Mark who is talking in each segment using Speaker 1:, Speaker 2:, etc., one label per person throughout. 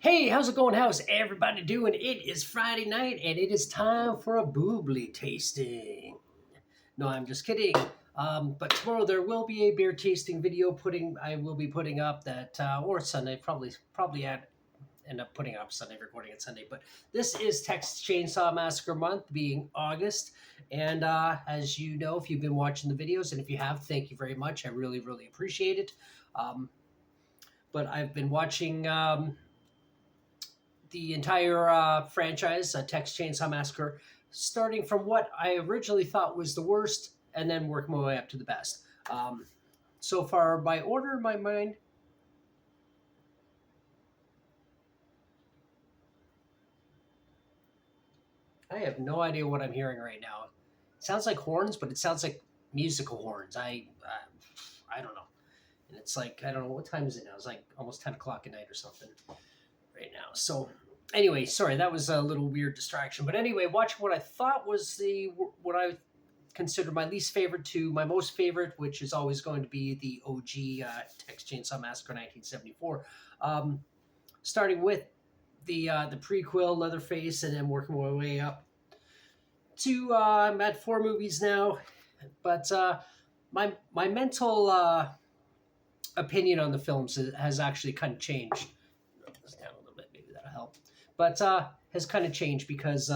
Speaker 1: Hey, how's it going? How's everybody doing? It is Friday night and it is time for a boobly tasting. No, I'm just kidding. But tomorrow there will be a beer tasting video I will be putting up that or Sunday, probably end up putting up Sunday, recording it Sunday. But this is Texas Chainsaw Massacre month, being August. And as you know, if you've been watching the videos, and if you have, thank you very much. I really, really appreciate it. But I've been watching the entire franchise, Texas Chainsaw Massacre, starting from what I originally thought was the worst, and then work my way up to the best. So far, by order in my mind, I have no idea what I'm hearing right now. It sounds like horns, but it sounds like musical horns. I don't know. And it's like, I don't know, what time is it now? It's like almost 10 o'clock at night or something right now. So anyway, sorry, that was a little weird distraction. But anyway, watching what I thought was what I consider my least favorite to my most favorite, which is always going to be the OG Texas Chainsaw Massacre 1974. Starting with the prequel Leatherface, and then working my way up to I'm at 4 movies now. But my mental opinion on the films has actually kind of changed. Put this down a little bit, maybe that'll help. But has kind of changed because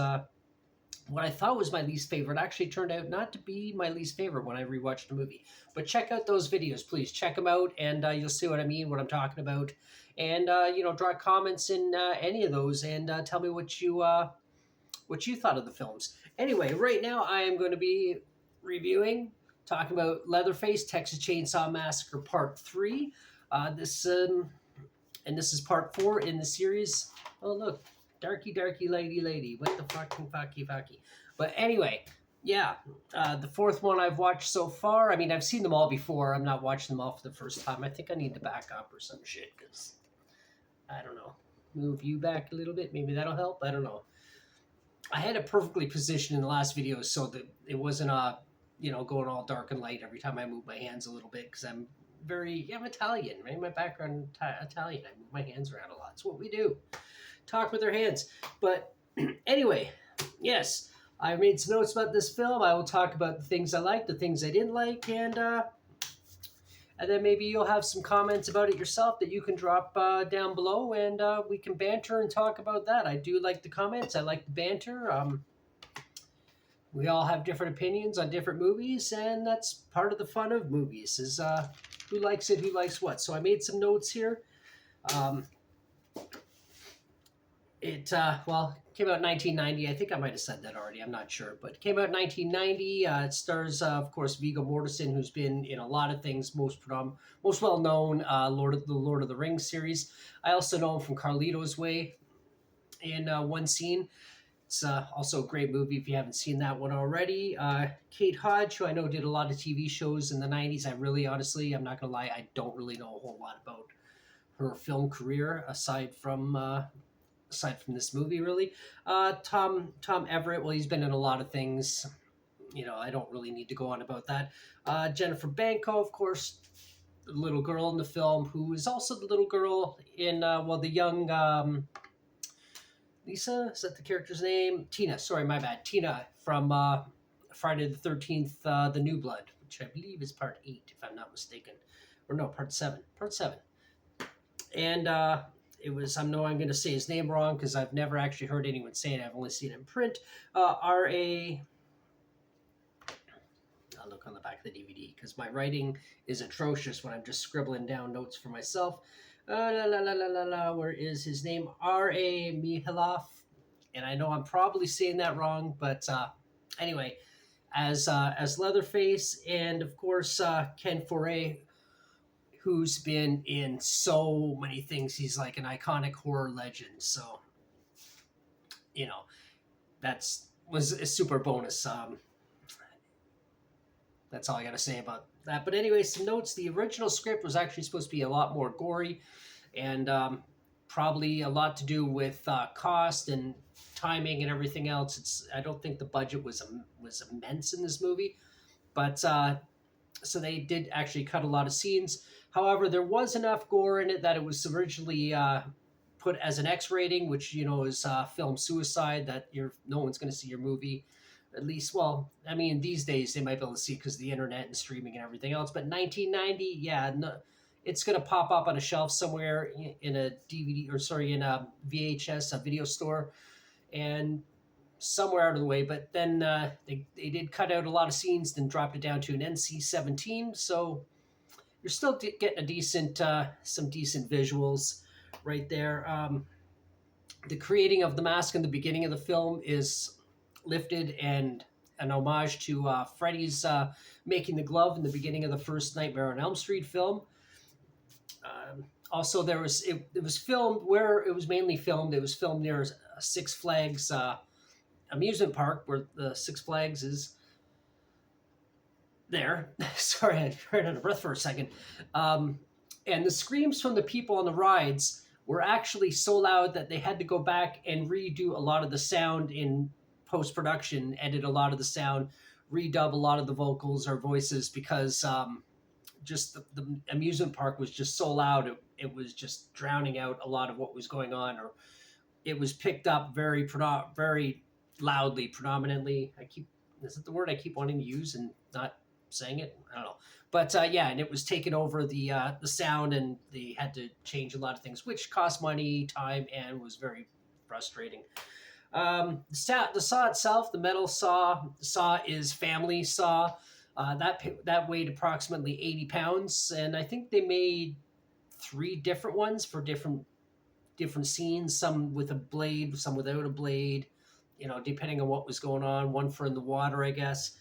Speaker 1: what I thought was my least favorite actually turned out not to be my least favorite when I rewatched the movie. But check out those videos, please. Check them out, and you'll see what I mean, what I'm talking about. And draw comments in any of those, and tell me what you thought of the films. Anyway, right now I am going to be reviewing, talking about Leatherface, Texas Chainsaw Massacre Part 3. This is Part 4 in the series. Oh, look. Darky lady. What the fucky. But anyway, yeah, the fourth one I've watched so far. I mean, I've seen them all before. I'm not watching them all for the first time. I think I need to back up or some shit because, I don't know, move you back a little bit. Maybe that'll help. I don't know. I had it perfectly positioned in the last video so that it wasn't going all dark and light every time I move my hands a little bit because I'm Italian, right? My background Italian. I move my hands around a lot. It's what we do. Talk with our hands. But anyway, yes, I made some notes about this film. I will talk about the things I liked, the things I didn't like, and then maybe you'll have some comments about it yourself that you can drop down below, and we can banter and talk about that. I do like the comments. I like the banter. We all have different opinions on different movies, and that's part of the fun of movies is who likes it, who likes what. So I made some notes here. It came out in 1990. I think I might have said that already. I'm not sure, but it came out in 1990. It stars, of course, Viggo Mortensen, who's been in a lot of things. Most well known, Lord of the Rings series. I also know him from Carlito's Way in one scene. It's also a great movie if you haven't seen that one already. Kate Hodge, who I know did a lot of TV shows in the 90s. I really, honestly, I'm not going to lie, I don't really know a whole lot about her film career aside from this movie, really. Tom Everett, well, he's been in a lot of things. I don't really need to go on about that. Jennifer Banco, of course, the little girl in the film, who is also the little girl in, the young Lisa, is that the character's name? Tina, sorry, my bad. Tina from Friday the 13th, The New Blood, which I believe is part 8, if I'm not mistaken. Or no, part 7. Part 7. And it was, I know I'm going to say his name wrong because I've never actually heard anyone say it. I've only seen it in print. R.A. I'll look on the back of the DVD because my writing is atrocious when I'm just scribbling down notes for myself. Where is his name? R.A. Mihailoff. And I know I'm probably saying that wrong, but anyway, as Leatherface, and of course Ken Foray, who's been in so many things. He's like an iconic horror legend. So, that was a super bonus. That's all I got to say about that. But anyway, some notes. The original script was actually supposed to be a lot more gory and probably a lot to do with cost and timing and everything else. I don't think the budget was immense in this movie. But so they did actually cut a lot of scenes. However, there was enough gore in it that it was originally put as an X rating, which is film suicide, that no one's going to see your movie. At least, well, I mean, these days they might be able to see because of the internet and streaming and everything else. But 1990, yeah, no, it's going to pop up on a shelf somewhere in a DVD, or sorry, in a VHS, a video store, and somewhere out of the way. But then they did cut out a lot of scenes, then dropped it down to an NC-17. So you're still getting a decent, some decent visuals right there. The creating of the mask in the beginning of the film is lifted and an homage to Freddy's making the glove in the beginning of the first Nightmare on Elm Street film. Also, it was filmed where it was mainly filmed. It was filmed near Six Flags amusement park, where the Six Flags is there. Sorry, I ran out of breath for a second. And the screams from the people on the rides were actually so loud that they had to go back and redo a lot of the sound in post-production, edit a lot of the sound, redub a lot of the vocals or voices, because just the amusement park was just so loud, it was just drowning out a lot of what was going on, or it was picked up very loudly, predominantly. Is it the word I keep wanting to use and not saying it? I don't know. But yeah, and it was taking over the sound, and they had to change a lot of things, which cost money, time, and was very frustrating. The saw itself, the metal saw is family saw. That weighed approximately 80 pounds, and I think they made 3 different ones for different scenes. Some with a blade, some without a blade. Depending on what was going on. One for in the water, I guess.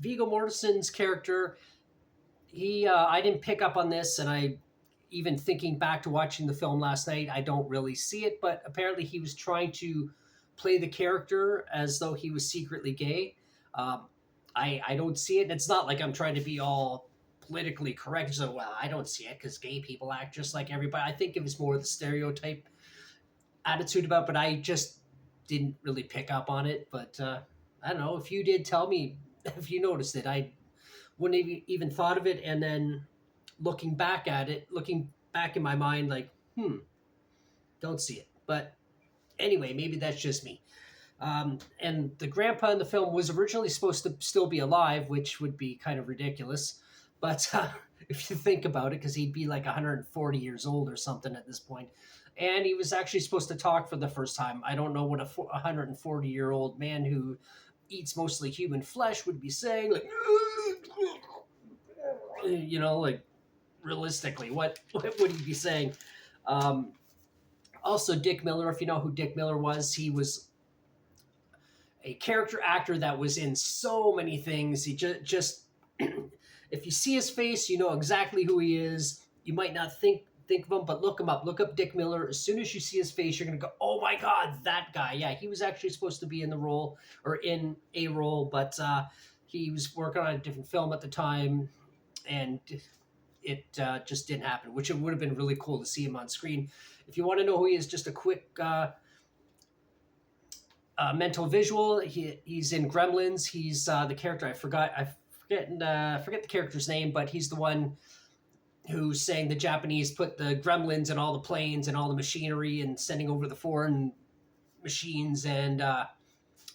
Speaker 1: Viggo Mortensen's character, I didn't pick up on this, and I, even thinking back to watching the film last night, I don't really see it, but apparently he was trying to play the character as though he was secretly gay. I don't see it. It's not like I'm trying to be all politically correct, so, well, I don't see it because gay people act just like everybody. I think it was more the stereotype attitude about, but I just didn't really pick up on it. But I don't know, if you did, tell me if you noticed it. I wouldn't have even thought of it, and then looking back in my mind, like, don't see it. But anyway, maybe that's just me. And the grandpa in the film was originally supposed to still be alive, which would be kind of ridiculous. But if you think about it, because he'd be like 140 years old or something at this point. And he was actually supposed to talk for the first time. I don't know what a 140-year-old man who eats mostly human flesh would be saying. Like, like, realistically, what would he be saying? Also, Dick Miller, if you know who Dick Miller was, he was a character actor that was in so many things. He just if you see his face, you know exactly who he is. You might not think of him, but look him up. Look up Dick Miller. As soon as you see his face, you're going to go, oh my God, that guy. Yeah, he was actually supposed to be in the role, or in a role, but he was working on a different film at the time, and it just didn't happen, which it would have been really cool to see him on screen. If you want to know who he is, just a quick mental visual. He's in Gremlins. He's the character, I forget the character's name, but he's the one who's saying the Japanese put the gremlins in all the planes and all the machinery, and sending over the foreign machines and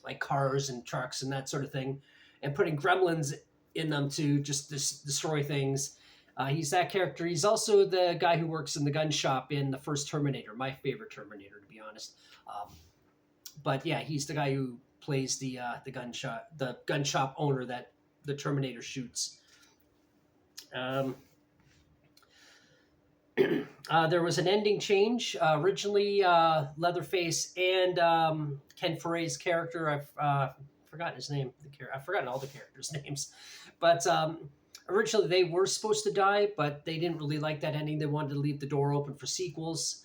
Speaker 1: like cars and trucks and that sort of thing, and putting gremlins in them to just destroy things. He's that character. He's also the guy who works in the gun shop in the first Terminator, my favorite Terminator, to be honest. But yeah, he's the guy who plays the gun shop owner that the Terminator shoots. There was an ending change. Originally, Leatherface and Ken Foree's character, I've forgotten his name. I've forgotten all the characters' names. But originally they were supposed to die, but they didn't really like that ending. They wanted to leave the door open for sequels,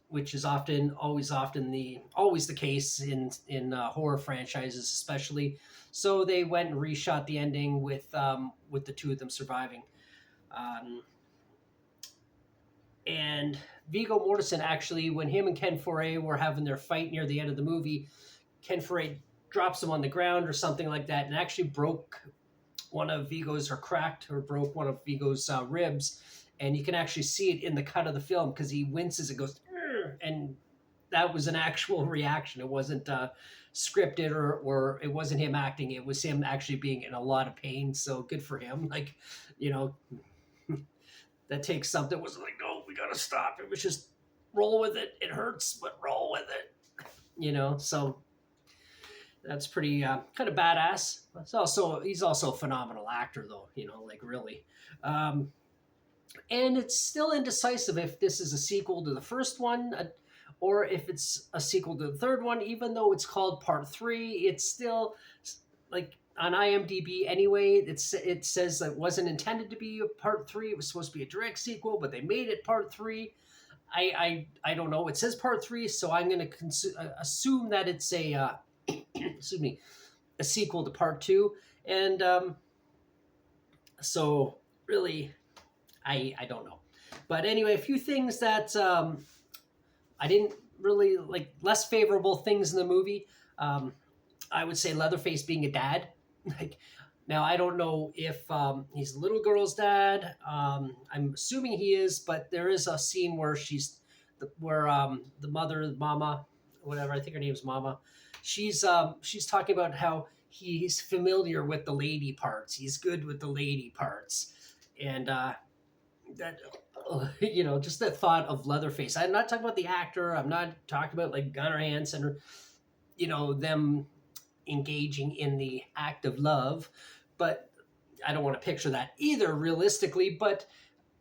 Speaker 1: which is always the case in horror franchises, especially. So they went and reshot the ending with the two of them surviving. And Viggo Mortensen, actually, when him and Ken Foree were having their fight near the end of the movie, Ken Foree drops him on the ground or something like that, and actually broke one of Viggo's, or cracked or broke one of Viggo's ribs. and you can actually see it in the cut of the film because he winces and goes, "Ugh," and that was an actual reaction. It wasn't scripted, or it wasn't him acting. It was him actually being in a lot of pain. So good for him. Like, you know, that takes something. It was like, no, we gotta stop. It was just roll with it. It hurts, but roll with it. So that's pretty kind of badass. He's also a phenomenal actor, though. Like really. Um, and it's still indecisive if this is a sequel to the first one, or if it's a sequel to the third one. Even though it's called Part Three, it's still like on IMDb anyway. It says that it wasn't intended to be a Part Three. It was supposed to be a direct sequel, but they made it Part Three. I don't know. It says Part Three, so I'm going to assume that it's a excuse me, a sequel to Part Two, and so really I don't know. But anyway, a few things that I didn't really like, less favorable things in the movie. I would say Leatherface being a dad. Like, now I don't know if he's the little girl's dad. I'm assuming he is, but there is a scene where the mother, Mama, whatever, I think her name's Mama. She's talking about how he's familiar with the lady parts. He's good with the lady parts, and that just that thought of Leatherface. I'm not talking about the actor. I'm not talking about like Gunnar Hansen or them engaging in the act of love, but I don't want to picture that either realistically. But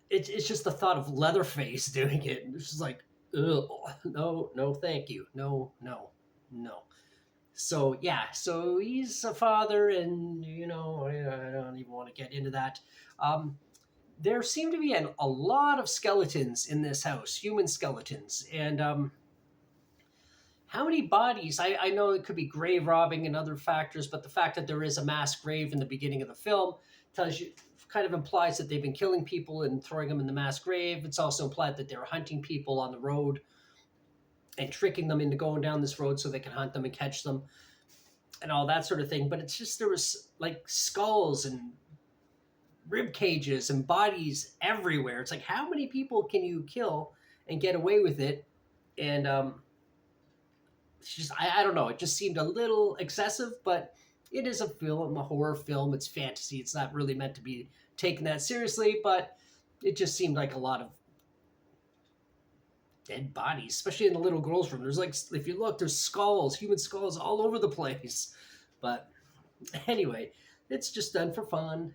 Speaker 1: it's just the thought of Leatherface doing it. It's just like, ugh, no, thank you, no. So yeah, so he's a father, and I don't even want to get into that. There seem to be a lot of skeletons in this house, human skeletons, and how many bodies? I know it could be grave robbing and other factors, but the fact that there is a mass grave in the beginning of the film tells you, kind of implies that they've been killing people and throwing them in the mass grave. It's also implied that they're hunting people on the road and tricking them into going down this road so they can hunt them and catch them and all that sort of thing. But it's just, there was like skulls and rib cages and bodies everywhere. It's like, how many people can you kill and get away with it? And it's just, I don't know. It just seemed a little excessive, but it is a film, a horror film. It's fantasy. It's not really meant to be taken that seriously, but it just seemed like a lot of dead bodies, especially in the little girl's room. There's like, if you look, there's skulls, human skulls all over the place. But anyway, it's just done for fun.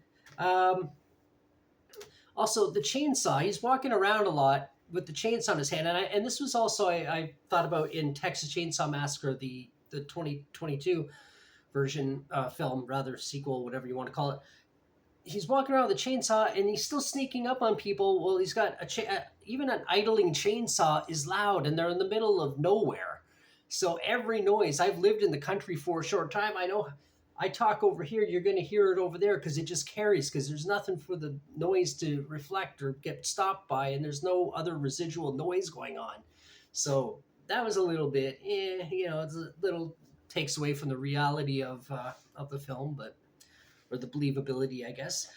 Speaker 1: Also, the chainsaw. He's walking around a lot with the chainsaw in his hand, and this was also I thought about in Texas Chainsaw Massacre, the 2022 version, film, rather, sequel, whatever you want to call it. He's walking around with a chainsaw, and he's still sneaking up on people. Well, he's got even an idling chainsaw is loud, and they're in the middle of nowhere. So every noise, I've lived in the country for a short time. I know I talk over here, you're going to hear it over there because it just carries, because there's nothing for the noise to reflect or get stopped by, and there's no other residual noise going on. So that was a little bit, it's a little takes away from the reality of the film, but or the believability, I guess.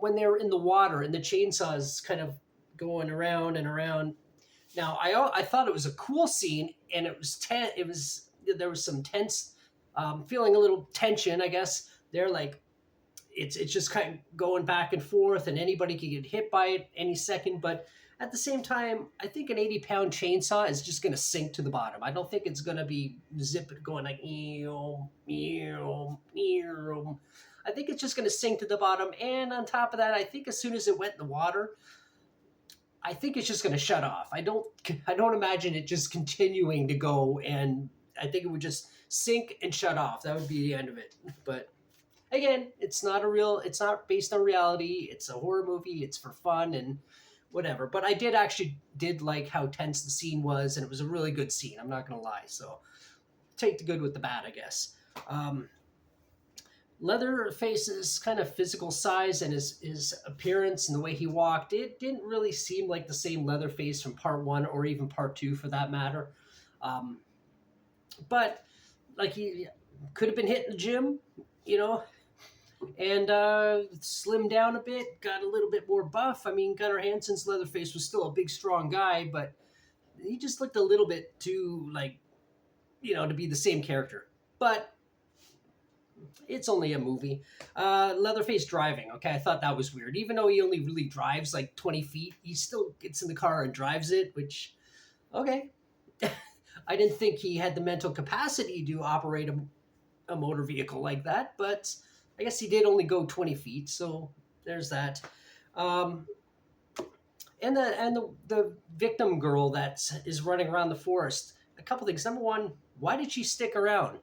Speaker 1: When they were in the water and the chainsaws kind of going around and around. Now, I thought it was a cool scene, and it was there was some tense, feeling a little tension, I guess. They're like, it's just kind of going back and forth, and anybody could get hit by it any second. But at the same time, I think an 80-pound chainsaw is just going to sink to the bottom. I don't think it's going to be going like, I think it's just going to sink to the bottom. And on top of that, I think as soon as it went in the water, I think it's just going to shut off. I don't imagine it just continuing to go, and I think it would just sink and shut off. That would be the end of it. But again, it's not based on reality. It's a horror movie. It's for fun and whatever. But I did like how tense the scene was, and it was a really good scene. I'm not going to lie. So take the good with the bad, I guess. Leatherface's kind of physical size and his appearance and the way he walked, it didn't really seem like the same Leatherface from Part 1 or even Part 2 for that matter. But like, he could have been hit in the gym, and slimmed down a bit, got a little bit more buff. I mean, Gunnar Hansen's Leatherface was still a big, strong guy, but he just looked a little bit too like, to be the same character. But it's only a movie. Leatherface driving. Okay, I thought that was weird. Even though he only really drives like 20 feet, he still gets in the car and drives it, which, okay. I didn't think he had the mental capacity to operate a motor vehicle like that, but I guess he did only go 20 feet, so there's that. Um, and the victim girl that is running around the forest. A couple things. Number one, why did she stick around?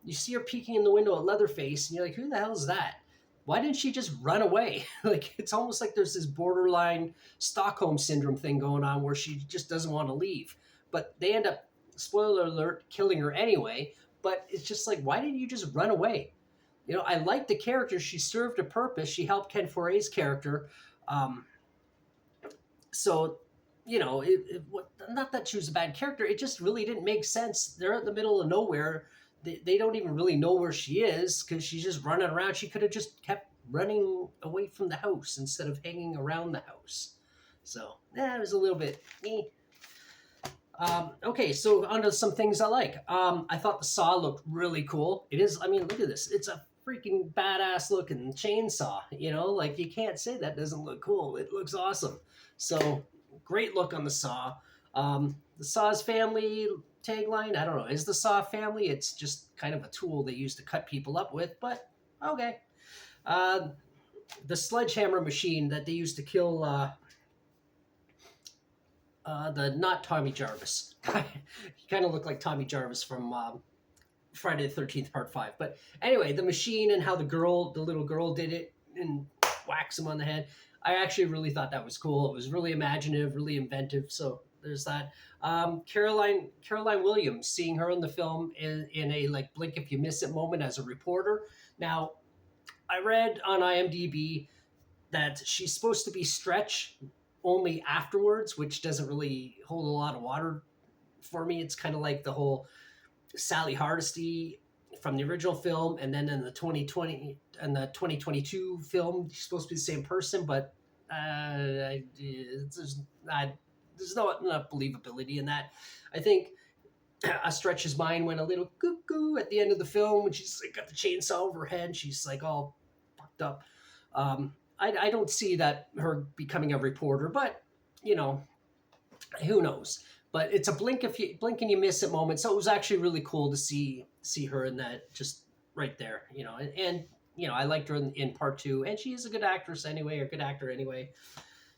Speaker 1: You see her peeking in the window at Leatherface, and you're like, who the hell is that? Why didn't she just run away? Like, it's almost like there's this borderline Stockholm syndrome thing going on where she just doesn't want to leave. But they end up, spoiler alert, killing her anyway. But it's just like, why didn't you just run away? I like the character. She served a purpose. She helped Ken Foree's character. Um, so, not that she was a bad character. It just really didn't make sense. They're in the middle of nowhere. They don't even really know where she is because she's just running around. She could have just kept running away from the house instead of hanging around the house. So, it was a little bit. Okay, so onto some things I like. I thought the saw looked really cool. It is, I mean, look at this. It's a freaking badass looking chainsaw. Like, you can't say that doesn't look cool. It looks awesome. So, great look on the saw. The Saw's family tagline, I don't know, is the Saw family? It's just kind of a tool they use to cut people up with, but okay. Uh, the sledgehammer machine that they used to kill the not Tommy Jarvis. He kind of looked like Tommy Jarvis from Friday the 13th Part 5. But anyway, the machine and how the little girl did it and whacks him on the head. I actually really thought that was cool. It was really imaginative, really inventive. So there's that. Caroline Williams, seeing her in the film in a like blink if you miss it moment as a reporter. Now, I read on IMDb that she's supposed to be Stretch only afterwards, which doesn't really hold a lot of water for me. It's kind of like the whole Sally Hardesty from the original film, and then in the 2020 and the 2022 film, she's supposed to be the same person, but there's not enough believability in that. I think a Stretch's mind went a little cuckoo at the end of the film when she's like got the chainsaw over her head. She's like all fucked up. I don't see that her becoming a reporter, but who knows? But it's a blink and you miss it moment. So it was actually really cool to see her in that, just right there, and I liked her in part 2, and she is a good actress anyway, or good actor anyway.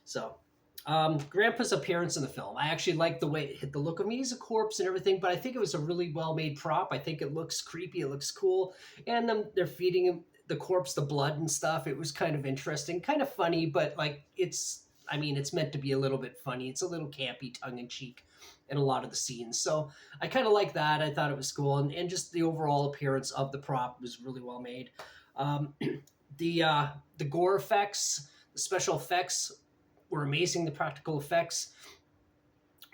Speaker 1: So, Grandpa's appearance in the film, I actually like the way it hit the look of him. He's a corpse and everything, but I think it was a really well made prop. I think it looks creepy, it looks cool, and they're feeding him the corpse the blood and stuff. It was kind of interesting, kind of funny, but like it's meant to be a little bit funny. It's a little campy, tongue in cheek in a lot of the scenes. So I kind of like that. I thought it was cool, and just the overall appearance of the prop was really well made. Um, the gore effects, the special effects were amazing. The practical effects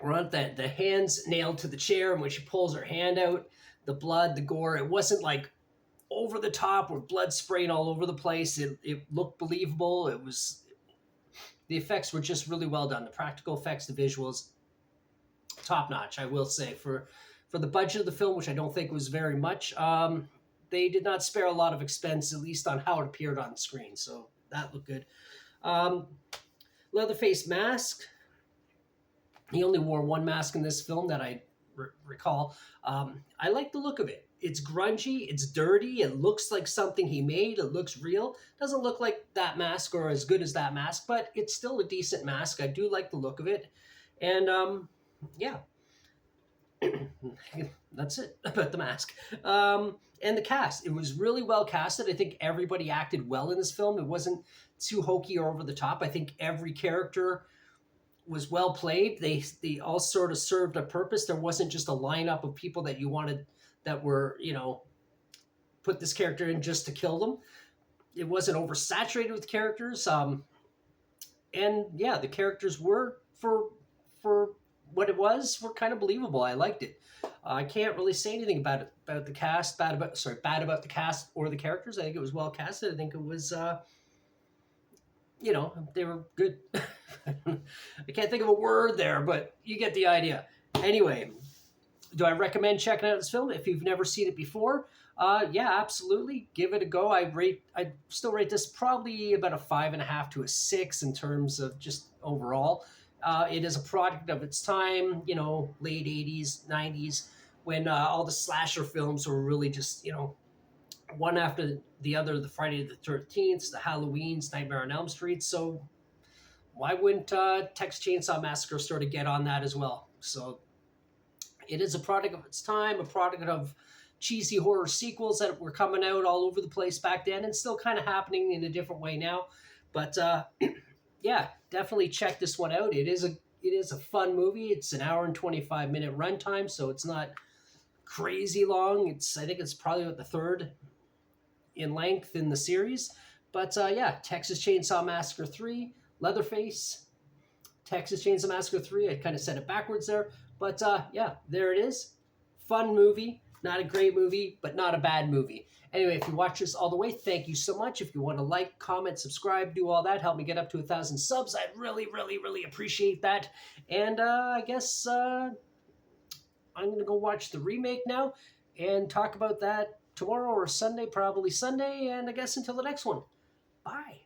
Speaker 1: were on the hands nailed to the chair, and when she pulls her hand out, the blood, the gore, it wasn't like over the top with blood spraying all over the place. It looked believable. The effects were just really well done. The practical effects, the visuals, top notch, I will say. For the budget of the film, which I don't think was very much, they did not spare a lot of expense, at least on how it appeared on screen. So that looked good. Leatherface mask. He only wore one mask in this film that I recall. I like the look of it. It's grungy, it's dirty, it looks like something he made, it looks real. Doesn't look like that mask or as good as that mask, but it's still a decent mask. I do like the look of it. And yeah. That's it about the mask. And the cast, it was really well casted. I think everybody acted well in this film. It wasn't too hokey or over the top. I think every character was well played. They all sort of served a purpose. There wasn't just a lineup of people that you wanted that were, put this character in just to kill them. It wasn't oversaturated with characters. And yeah, the characters were for what it was were kind of believable. I liked it. I can't really say anything about the cast, bad about the cast or the characters. I think it was well casted. I think it was they were good. I can't think of a word there, but you get the idea. Anyway, do I recommend checking out this film if you've never seen it before? Yeah, absolutely. Give it a go. I still rate this probably about a 5.5 to a 6 in terms of just overall. It is a product of its time, late 80s, 90s, when all the slasher films were really just, one after the other, the Friday the 13th, the Halloweens, Nightmare on Elm Street. So why wouldn't Texas Chainsaw Massacre sort of get on that as well? So it is a product of its time, a product of cheesy horror sequels that were coming out all over the place back then and still kind of happening in a different way now. But yeah, definitely check this one out. It is a fun movie. It's an hour and 25-minute runtime, so it's not crazy long. I think it's probably about the third in length in the series. But yeah, Texas Chainsaw Massacre 3, Leatherface, Texas Chainsaw Massacre 3. I kind of said it backwards there. But yeah, there it is. Fun movie. Not a great movie, but not a bad movie. Anyway, if you watch this all the way, thank you so much. If you want to like, comment, subscribe, do all that, help me get up to 1,000 subs. I'd really, really, really appreciate that. And I guess I'm going to go watch the remake now and talk about that tomorrow or Sunday, probably Sunday. And I guess until the next one. Bye.